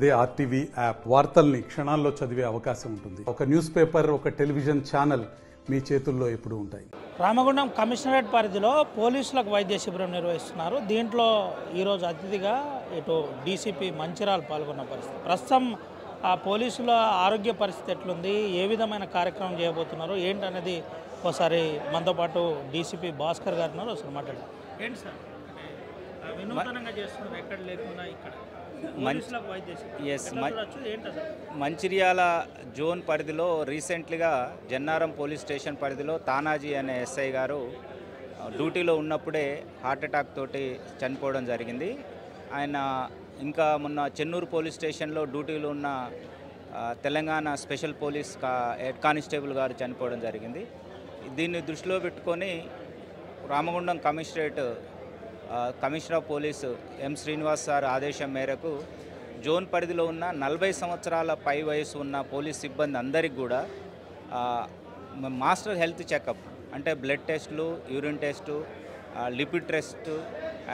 అదే RTV app వార్తల్ని క్షణాల్లో చదివే అవకాశం ఉంటుంది. ఒక న్యూస్ పేపర్, ఒక టెలివిజన్ ఛానల్ మీ చేతుల్లో ఎప్పుడూ ఉంటాయి. రామగుండం కమిషనరేట్ పరిధిలో పోలీసులకు వైద్య శిబిరం నిర్వహిస్తున్నారు. దీంట్లో ఈరోజు అతిథిగా ఇటు డీసీపీ మంచిరాల్ పాల్గొన్న పరిస్థితి. ప్రస్తుతం ఆ పోలీసుల ఆరోగ్య పరిస్థితి ఎట్లుంది, ఏ విధమైన కార్యక్రమం చేయబోతున్నారు ఏంటనేది ఒకసారి మనతో పాటు డీసీపీ భాస్కర్ గారు ఉన్నారు. ఒకసారి మాట్లాడారు. ఏంటి సార్ వినూతనంగా చేస్తున్నారు, ఎక్కడ లేకుండా ఇక్కడ మంచిర్యాల జోన్ పరిధిలో రీసెంట్లీగా జన్నారం పోలీస్ స్టేషన్ పరిధిలో తానాజీ అనే ఎస్ఐ గారు డ్యూటీలో ఉన్నప్పుడే హార్ట్అటాక్ తోటి చనిపోవడం జరిగింది. ఆయన ఇంకా మొన్న చెన్నూరు పోలీస్ స్టేషన్లో డ్యూటీలో ఉన్న Telangana special police head constable గారు చనిపోవడం జరిగింది. దీన్ని దృష్టిలో పెట్టుకొని Ramagundam commissioner of police M Srinivas sir ఆదేశం మేరకు జోన్ పరిధిలో ఉన్న 40 సంవత్సరాల పై వయసు ఉన్న పోలీస్ సిబ్బంది అందరికీ కూడా మాస్టర్ హెల్త్ చెకప్ అంటే బ్లడ్ టెస్టులు, urine test, lipid test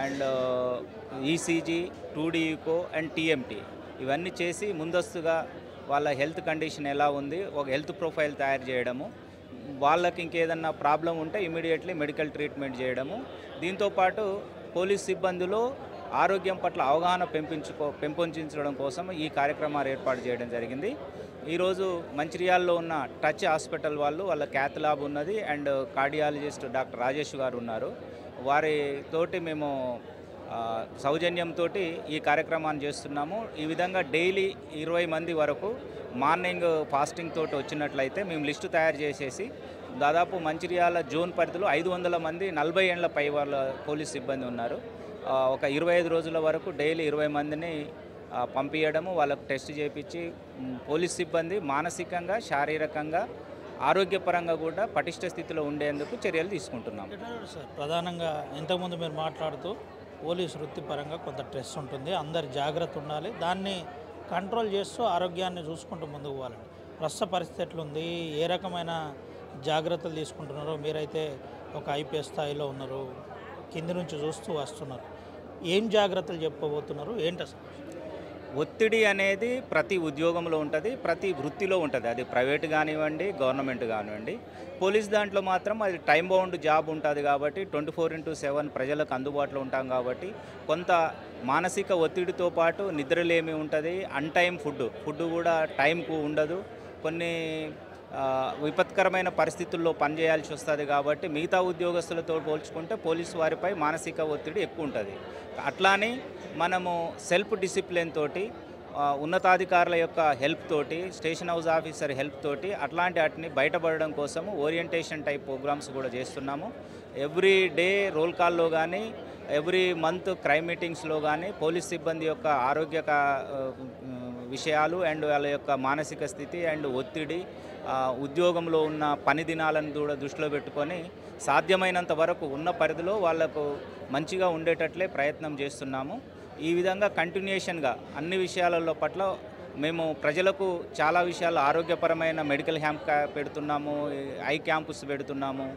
and ECG, 2D echo and TMT ఇవన్నీ చేసి ముందస్తుగా వాళ్ళ హెల్త్ కండిషన్ ఎలా ఉంది ఒక హెల్త్ ప్రొఫైల్ తయారు చేయడము, వాళ్ళకి ఇంకేదన్నా ప్రాబ్లం ఉంటే ఇమీడియట్లీ మెడికల్ ట్రీట్మెంట్ చేయడము, దీంతోపాటు పోలీస్ సిబ్బందిలో ఆరోగ్యం పట్ల అవగాహన పెంపొందించడం కోసం ఈ కార్యక్రమాలు ఏర్పాటు చేయడం జరిగింది. ఈరోజు మంచిర్యాలలో ఉన్న టచ్ హాస్పిటల్ వాళ్ళ క్యాత్ ల్యాబ్ ఉన్నది అండ్ కార్డియాలజిస్ట్ డాక్టర్ రాజేష్ గారు ఉన్నారు. వారితోటి మేము సౌజన్యంతో ఈ కార్యక్రమాన్ని చేస్తున్నాము. ఈ విధంగా డైలీ 20 మంది వరకు మార్నింగ్ ఫాస్టింగ్ తోటి వచ్చినట్లయితే మేము లిస్టు తయారు చేసేసి దాదాపు మంచిర్యాల జోన్ పరిధిలో 500 మంది 40 ఏళ్ల పై వాళ్ళ పోలీస్ సిబ్బంది ఉన్నారు. ఒక 25 రోజుల వరకు డైలీ 20 మందిని పంపించడము, వాళ్ళకు టెస్ట్ చేయించి పోలీస్ సిబ్బంది మానసికంగా, శారీరకంగా, ఆరోగ్యపరంగా కూడా పటిష్ట స్థితిలో ఉండేందుకు చర్యలు తీసుకుంటున్నాం. సార్ ప్రధానంగా ఇంతకుముందు మీరు మాట్లాడుతూ పోలీసు వృత్తిపరంగా కొంత స్ట్రెస్ ఉంటుంది, అందరు జాగ్రత్త ఉండాలి, దాన్ని కంట్రోల్ చేస్తూ ఆరోగ్యాన్ని చూసుకుంటూ ముందుకు పోవాలండి. ప్రస్తుత పరిస్థితి ఎట్లుంది, ఏ రకమైన జాగ్రత్తలు తీసుకుంటున్నారో, మీరైతే ఒక ఐపీఎస్ స్థాయిలో ఉన్నారు, కింది నుంచి చూస్తూ వస్తున్నారు, ఏం జాగ్రత్తలు చెప్పబోతున్నారు ఏంటి అసలు? ఒత్తిడి అనేది ప్రతి ఉద్యోగంలో ఉంటుంది, ప్రతి వృత్తిలో ఉంటుంది, అది ప్రైవేట్ కానివ్వండి, గవర్నమెంట్ కానివ్వండి. పోలీస్ దాంట్లో మాత్రం అది టైం బౌండ్ జాబ్ ఉంటుంది కాబట్టి 24/7 ప్రజలకు అందుబాటులో ఉంటాం కాబట్టి కొంత మానసిక ఒత్తిడితో పాటు నిద్రలేమి ఉంటుంది, అన్టైమ్ ఫుడ్ కూడా టైంకు ఉండదు, కొన్ని విపత్కరమైన పరిస్థితుల్లో పనిచేయాల్సి వస్తుంది కాబట్టి మిగతా ఉద్యోగస్తులతో పోల్చుకుంటే పోలీసు వారిపై మానసిక ఒత్తిడి ఎక్కువ ఉంటుంది. అట్లానే మనము సెల్ఫ్ డిసిప్లిన్ తోటి, ఉన్నతాధికారుల యొక్క హెల్ప్ తోటి, స్టేషన్ హౌస్ ఆఫీసర్ హెల్ప్ తోటి అట్లాంటి వాటిని బయటపడడం కోసము ఓరియంటేషన్ టైప్ ప్రోగ్రామ్స్ కూడా చేస్తున్నాము. ఎవ్రీ డే రోల్ కాల్లో కానీ, ఎవ్రీ మంత్ క్రైమ్ మీటింగ్స్లో కానీ పోలీస్ సిబ్బంది యొక్క ఆరోగ్య విషయాలు అండ్ వాళ్ళ యొక్క మానసిక స్థితి అండ్ ఒత్తిడి, ఉద్యోగంలో ఉన్న పని దినాలను కూడా దృష్టిలో పెట్టుకొని సాధ్యమైనంత వరకు ఉన్న పరిధిలో వాళ్లకు మంచిగా ఉండేటట్లే ప్రయత్నం చేస్తున్నాము. ఈ విధంగా కంటిన్యూషన్గా అన్ని విషయాలలో పట్ల మేము ప్రజలకు చాలా విషయాలు ఆరోగ్యపరమైన మెడికల్ క్యాంప్ పెడుతున్నాము, ఐ క్యాంప్స్ పెడుతున్నాము.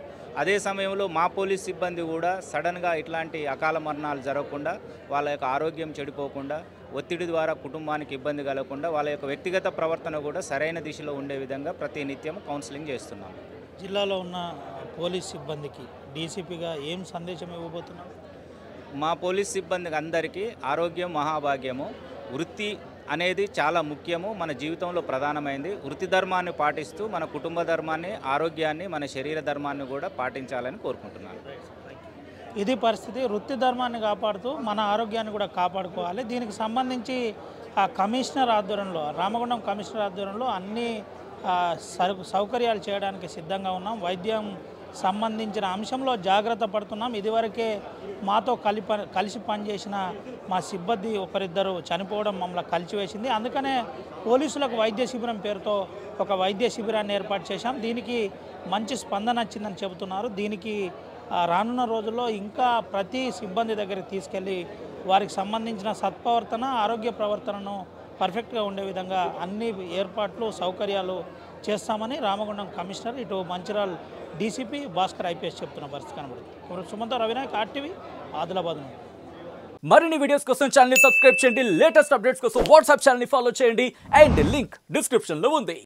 అదే సమయంలో మా పోలీస్ సిబ్బంది కూడా సడన్గా ఇట్లాంటి అకాల మరణాలు జరగకుండా, వాళ్ళ యొక్క ఆరోగ్యం చెడిపోకుండా, ఒత్తిడి ద్వారా కుటుంబానికి ఇబ్బంది కలగకుండా వాళ్ళ యొక్క వ్యక్తిగత ప్రవర్తన కూడా సరైన దిశలో ఉండే విధంగా ప్రతి నిత్యం కౌన్సిలింగ్ చేస్తున్నాం. జిల్లాలో ఉన్న పోలీస్ సిబ్బందికి డీసీపీగా ఏం సందేశం ఇవ్వబోతున్నాం? మా పోలీస్ సిబ్బందికి అందరికీ ఆరోగ్యం మహాభాగ్యము, వృత్తి అనేది చాలా ముఖ్యము, మన జీవితంలో ప్రధానమైంది. వృత్తి ధర్మాన్ని పాటిస్తూ మన కుటుంబ ధర్మాన్ని, ఆరోగ్యాన్ని, మన శరీర ధర్మాన్ని కూడా పాటించాలని కోరుకుంటున్నాను. ఇది పరిస్థితి. వృత్తి ధర్మాన్ని కాపాడుతూ మన ఆరోగ్యాన్ని కూడా కాపాడుకోవాలి. దీనికి సంబంధించి ఆ కమిషనర్ ఆధ్వర్యంలో, రామగుండం కమిషనర్ ఆధ్వర్యంలో అన్ని సౌకర్యాలు చేయడానికి సిద్ధంగా ఉన్నాం. వైద్యం సంబంధించిన అంశంలో జాగ్రత్త పడుతున్నాం. ఇదివరకే మాతో కలిసి పనిచేసిన మా సిబ్బంది ఒకరిద్దరు చనిపోవడం మమ్మల్ని కలిసివేసింది. అందుకనే పోలీసులకు వైద్య శిబిరం పేరుతో ఒక వైద్య శిబిరాన్ని ఏర్పాటు చేశాం. దీనికి మంచి స్పందన వచ్చిందని చెబుతున్నారు. దీనికి రానున్న రోజుల్లో ఇంకా ప్రతి సిబ్బంది దగ్గరికి తీసుకెళ్ళి వారికి సంబంధించిన సత్ప్రవర్తన, ఆరోగ్య ప్రవర్తనను పర్ఫెక్ట్గా ఉండే విధంగా అన్ని ఏర్పాట్లు, సౌకర్యాలు చేస్తామని రామగుండం కమిషనర్, ఇటు మంచిర్యాల డీసీపీ భాస్కర్ ఐపీఎస్ చెప్తున్న పరిస్థితి కనబడుతుంది. సుమంత రవినాయక్, ఆర్టీవీ, ఆదిలాబాద్. మరిన్ని వీడియోస్ కోసం ఛానల్ ని సబ్స్క్రైబ్ చేయండి, లేటెస్ట్ అప్డేట్స్ కోసం వాట్సాప్ ఛానల్ ని ఫాలో చేయండి అండ్ లింక్ డిస్క్రిప్షన్ లో ఉంది.